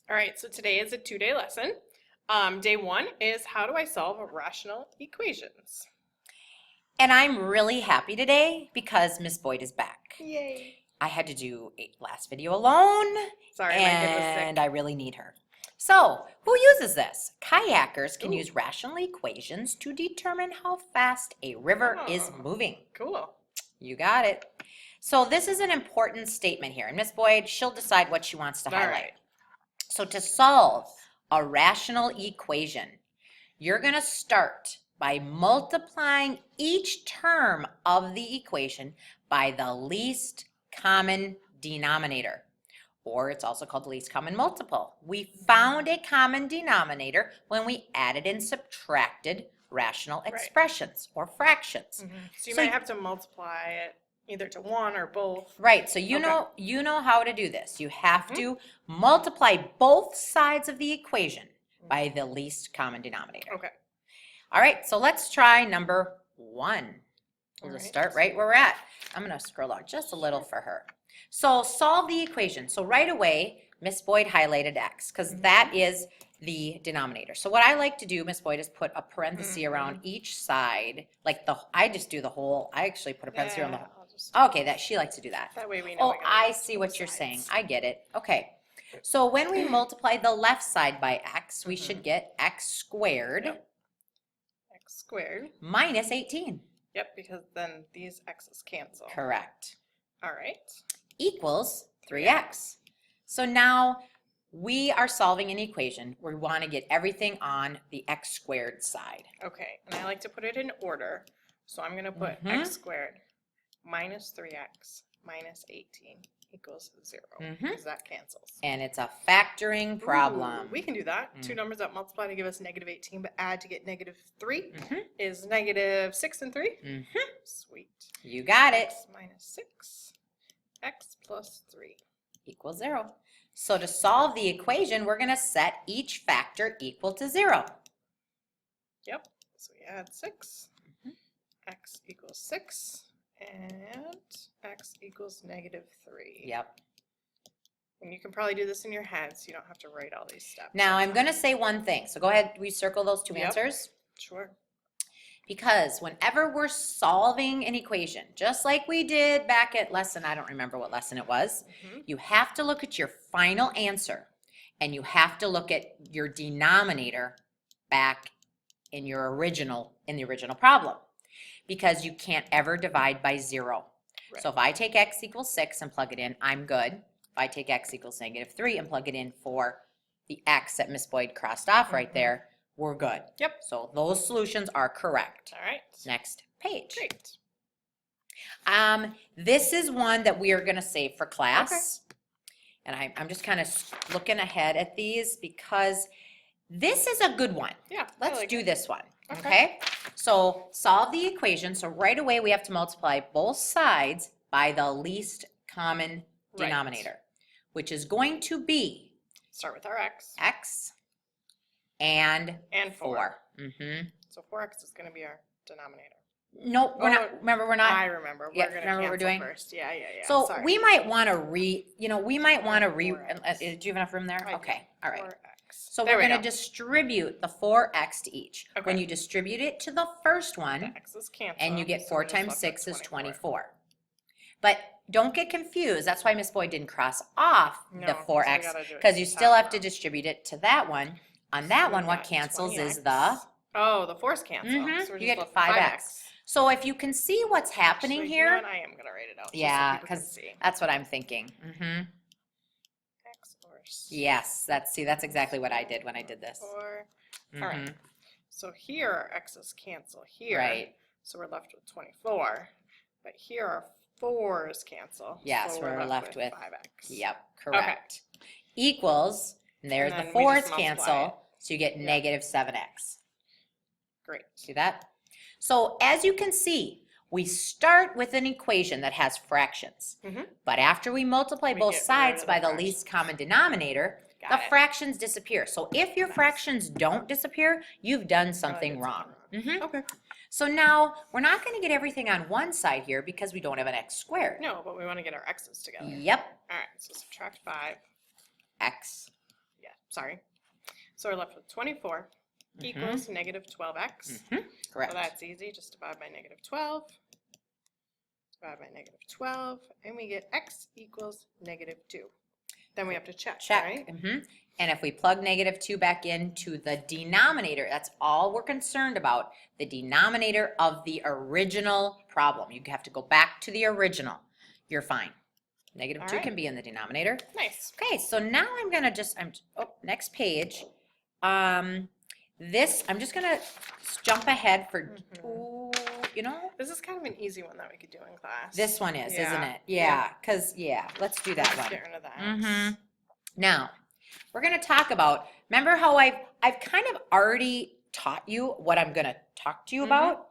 All right, so today is a 2-day lesson. Day one is how do I solve rational equations? And I'm really happy today because Miss Boyd is back. Yay. I had to do a last video alone, Sorry, my kid was and sick. I really need her. So, who uses this? Kayakers can Ooh. use rational equations to determine how fast a river is Oh, moving. cool. You got it. So this is an important statement here, and Miss Boyd, she'll decide what she wants to All highlight. right. So to solve a rational equation, you're going to start by multiplying each term of the equation by the least common denominator, or it's also called the least common multiple. We found a common denominator when we added and subtracted rational expressions or fractions. So you So might have to multiply it either to one or both. Right, so you know how to do this. You have to multiply both sides of the equation by the least common denominator. Okay. All right, so let's try number one. We'll just start right where we're at. I'm going to scroll down just a little for her. So solve the equation. So right away, Miss Boyd highlighted x because that is the denominator. So what I like to do, Miss Boyd, is put a parenthesis around each side. Like I just do the whole, I actually put a parenthesis around the whole. Okay, she likes to do that. That way we know. Oh, I see what you're saying. I get it. Okay. So when we multiply the left side by x, we should get x squared X squared. minus 18. Yep, because then these x's cancel. Correct. All right. Equals 3x. So now we are solving an equation where we want to get everything on the x squared side. Okay, and I like to put it in order. So I'm going to put x squared minus 3x minus 18 equals 0, because that cancels. And it's a factoring problem. Ooh, we can do that. Two numbers that multiply to give us negative 18, but add to get negative 3 is negative 6 and 3. Sweet. You got it. X minus 6, x plus 3. Equals 0. So to solve the equation, we're going to set each factor equal to 0. Yep. So we add 6. X equals 6. And x equals negative 3. Yep. And you can probably do this in your head, so you don't have to write all these steps. Now I'm going to say one thing. So go ahead, we circle those two answers. Sure. Because whenever we're solving an equation, just like we did back at lesson, I don't remember what lesson it was, you have to look at your final answer, and you have to look at your denominator back in the original problem. Because you can't ever divide by 0. Right. So if I take x equals 6 and plug it in, I'm good. If I take x equals negative 3 and plug it in for the x that Miss Boyd crossed off right there, we're good. Yep. So those solutions are correct. All right. Next page. Great. This is one that we are going to save for class. Okay. And I'm just kind of looking ahead at these because this is a good one. Yeah. Let's do this one. Okay. So solve the equation. So right away we have to multiply both sides by the least common denominator, which is going to be start with our x and 4. So 4x is going to be our denominator. No, we're not. Remember, we're not. I remember. We're going to cancel what we're doing first. Yeah. So we might want to do you have enough room there? Okay. All right. 4x. So we're going to distribute the 4x to each. Okay. When you distribute it to the first one, the x's cancel, and you get 4 times 6 is 24. But don't get confused. That's why Miss Boyd didn't cross off the 4x, because you still have to distribute it to that one. On that one, what cancels is the... Oh, the 4's cancel. So you get 5x. So if you can see what's happening here... You know what? I am going to write it out. Yeah, because that's what I'm thinking. Yes, that's exactly what I did when I did this. 4. All right. So here our x's cancel here. Right. So we're left with 24. But here our 4's cancel. Yes, so we're left with 5x. Yep, correct. Okay. Equals, and there's the 4's cancel, so you get negative 7x. Great. See that? So as you can see, we start with an equation that has fractions. But after we multiply both sides by the least common denominator, the fractions disappear. So if your fractions don't disappear, you've done something wrong. Okay. So now we're not going to get everything on one side here because we don't have an x squared. No, but we want to get our x's together. Yep. All right, so subtract 5. X. Yeah, sorry. So we're left with 24 equals negative 12x. Correct. So that's easy, just divide by negative 12. Divide by negative 12, and we get x equals negative 2. Then we have to check, Check. right? And if we plug negative 2 back into the denominator, that's all we're concerned about, the denominator of the original problem. You have to go back to the original. You're fine. Negative All 2 right. can be in the denominator. Nice. Okay, so now I'm gonna just, next page. This, I'm just gonna jump ahead for, you know, This is kind of an easy one that we could do in class. this one is, isn't Yeah. it? Yeah, because, let's do that Let's one. get rid of the x. Now, we're gonna talk about, remember how I've kind of already taught you what I'm gonna talk to you about?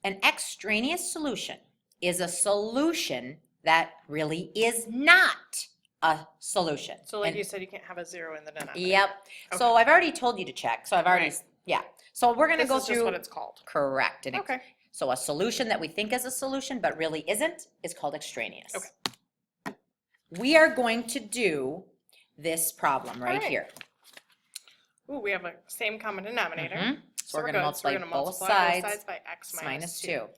An extraneous solution is a solution that really is not a solution. So like And- you said, you can't have a 0 in the denominator. Yep. So I've already told you to check. So I've already, Right. yeah. So we're going to This go is just through. what it's called. Correct. And Okay. so a solution that we think is a solution but really isn't is called extraneous. Okay. We are going to do this problem right right. here. Ooh, we have a same common denominator. So we're we're going to good. So we're multiply gonna both multiply sides by x minus 2.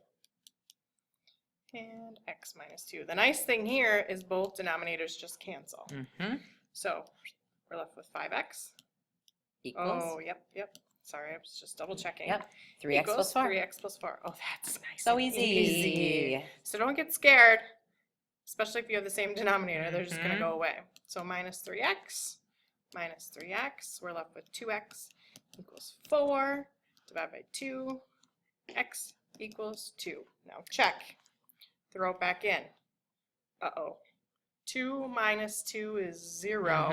And x minus 2. The nice thing here is both denominators just cancel. So we're left with 5x. Equals. Oh, yep. Sorry, I was just double checking. Yep. 3x plus 4. 3x plus 4. Oh, that's nice. So and easy. So don't get scared, especially if you have the same denominator. They're just going to go away. So minus 3x. We're left with 2x equals 4. Divide by 2. X equals 2. Now check. Throw it back in. Uh-oh. 2 minus 2 is 0.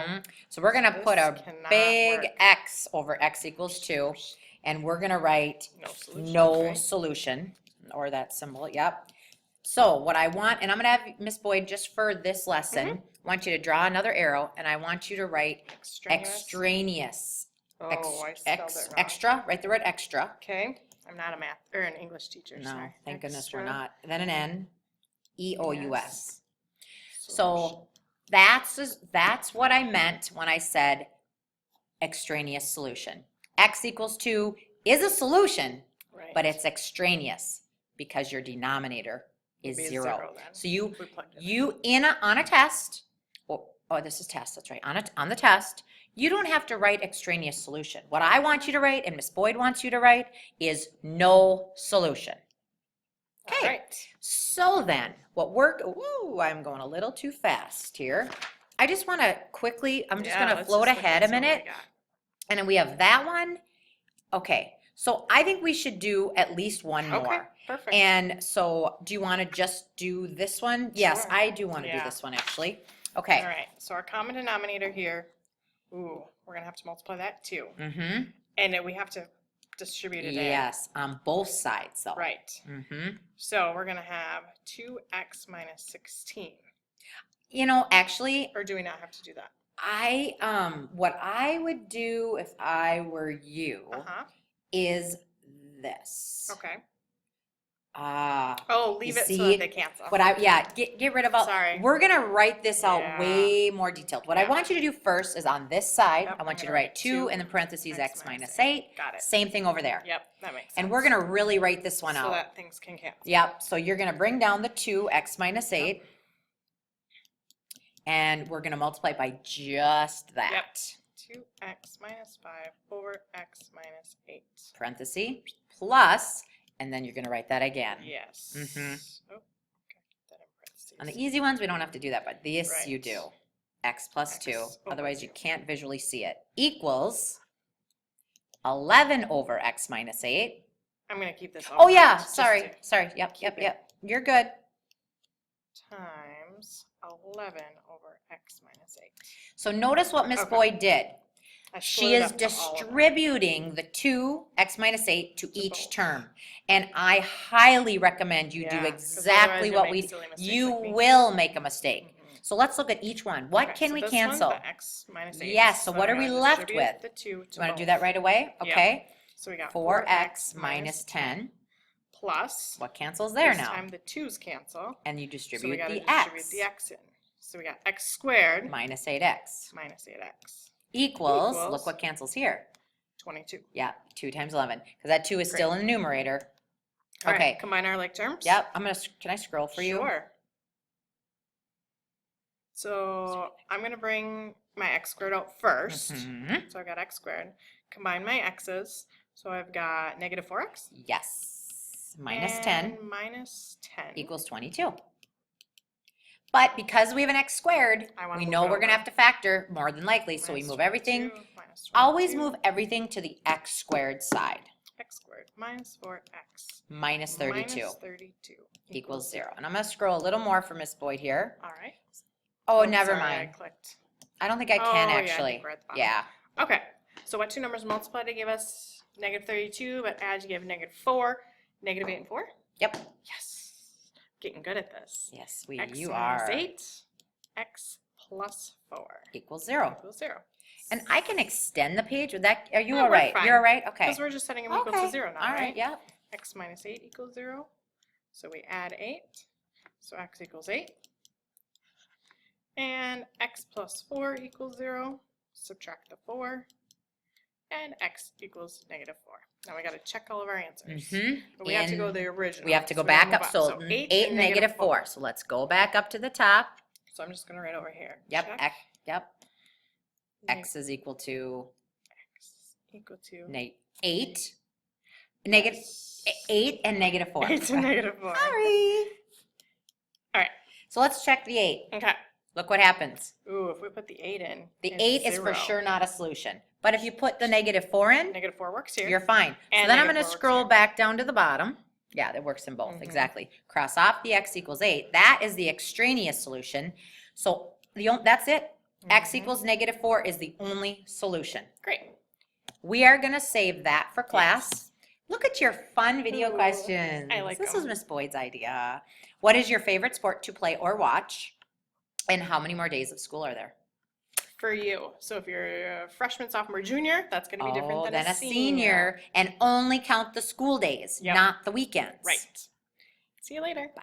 So we're going to put This a cannot big work. X over x equals 2. And we're going to write No solution. no right? solution, or that symbol, yep. So what I want, and I'm gonna have Miss Boyd, just for this lesson, I want you to draw another arrow, and I want you to write extraneous. Oh, I spelled it wrong. Extra, write the word extra. Okay. I'm not a math or an English teacher. No, sorry. thank goodness we're Extra not. And then an N, E-O-U-S. solution. So that's what I meant when I said extraneous solution. X equals 2 is a solution, Right. but it's extraneous because your denominator is Would be 0. then. So you If we plugged it in. You on a test, oh this is test, that's right. On the test, you don't have to write extraneous solution. What I want you to write and Miss Boyd wants you to write is no solution. All Okay. right. So then, I'm going a little too fast here. I just want to quickly, I'm just Yeah, going to let's float just look ahead and a see what we minute. got. And then we have that one. Okay. So I think we should do at least one Okay. more. Perfect. And so, do you want to just do this one? Yes, Sure. I do want to do Yeah. this one actually. Okay. All right. So our common denominator here. Ooh, we're gonna have to multiply that too, Mm-hmm. and then we have to distribute it in. Yes, on both sides though. Right. Mm-hmm. So we're gonna have 2x minus 16. You know, actually, Or do we not have to do that? what I would do if I were you is this. Okay. Ah. Oh, leave You it so see? that they cancel. Get rid of all. Sorry. We're gonna write this out Yeah. way more detailed. What I Yeah. want you to do first is on this side, Yep, I want I'm you to gonna write write 2 2 and then parentheses x x minus minus 8. Got it. Same thing over there. Yep, that makes sense. And we're gonna really write this one so out. that things can cancel. Yep, so you're gonna bring down the 2x minus 8. And we're gonna multiply by just that. Yep. 2x minus 5 over x minus 8. Parenthesis, plus, and then you're gonna write that again. Yes. Mhm. Oh, okay. That in parentheses. On the easy ones, we don't have to do that, but this you Right. do. X plus X 2, over otherwise you 2. can't visually see it, equals 11 over x minus 8. I'm going to keep this. Oh yeah, just sorry, to- sorry, yep, keep it. yep. You're good. Times 11 over x minus 8. So notice what Miss Okay. Boyd did. I She split it is up to all of them. distributing the 2x minus 8 to each both. term. And I highly recommend you Yeah, do 'cause exactly otherwise what you'll we, make silly mistakes you like me. will make a mistake. Mhm. So let's look at each one. What Okay, can so we this one, cancel? the x minus 8. Yes, so what I'm are we gonna left distribute with? The 2 You to want to both. do that right away? Yeah. Okay. So we got 4x minus 10. plus. What cancels there This now? time the 2's cancel. And you So we distribute got to the distribute x. the x in. So we got x squared Minus 8x. minus 8x. equals, Equals. look what cancels here. 22. Yeah, 2 times 11, because that 2 is still in the numerator. All right, Okay. combine our like terms. Yep, can I scroll for you? Sure. So I'm going to bring my x squared out first. Mhm. So I've got x squared. Combine my x's. So I've got negative 4x. Yes, minus 10 and minus 10 equals 22. But because we have an x squared, I wanna we move know it we're going to over. have to factor more than likely, so we minus move everything. 22, minus Always 22, move everything to the x squared side. x squared minus 4x Minus 32 minus 32 equals 0. And I'm going to scroll a little more for Miss Boyd here. All right. Oh, Oops, never sorry, I mind. clicked. I don't think I Oh, can yeah, I actually. think we're at the bottom. Yeah. Okay. So what two numbers multiply to give us negative 32, but add to give negative 4, negative 8 and 4? Yep. Yes. Getting good at this. Yes, X you minus are. 8, x plus 4 Equals 0. equals 0. And I can extend the page with that. Are you No, all we're right? fine. You're all right? Okay. Because we're just setting them equal to 0 now, All right. Yep. X minus 8 equals 0. So we add 8. So x equals 8. And x plus 4 equals 0. Subtract the 4. And x equals negative 4. Now we got to check all of our answers. But we have to go the original. We have to go so back gotta up. move So 8 and negative 4. So let's go back up to the top. So I'm just going to write over here. Yep. Check. Yep. Neg- X is equal to X equal to 8. Negative 8 and negative 4. 8 and negative 4. Sorry. All right. So let's check the 8. Okay. Look what happens. Ooh, if we put the 8 in. The it's 8 is for 0. sure not a solution. But if you put the negative 4 in, Negative 4 works here. you're fine. So And then I'm negative going to 4 works scroll here. back down to the bottom. Yeah, that works in both. Mhm. Exactly. Cross off the x equals 8. That is the extraneous solution. So that's it. X Mhm. equals negative 4 is the only solution. Great. We are going to save that for class. Look at your fun video Ooh, questions. I like This was them. Miss Boyd's idea. What is your favorite sport to play or watch? And how many more days of school are there? For you. So if you're a freshman, sophomore, junior, that's going to be different than a senior. And only count the school days, Yep. not the weekends. Right. See you later. Bye.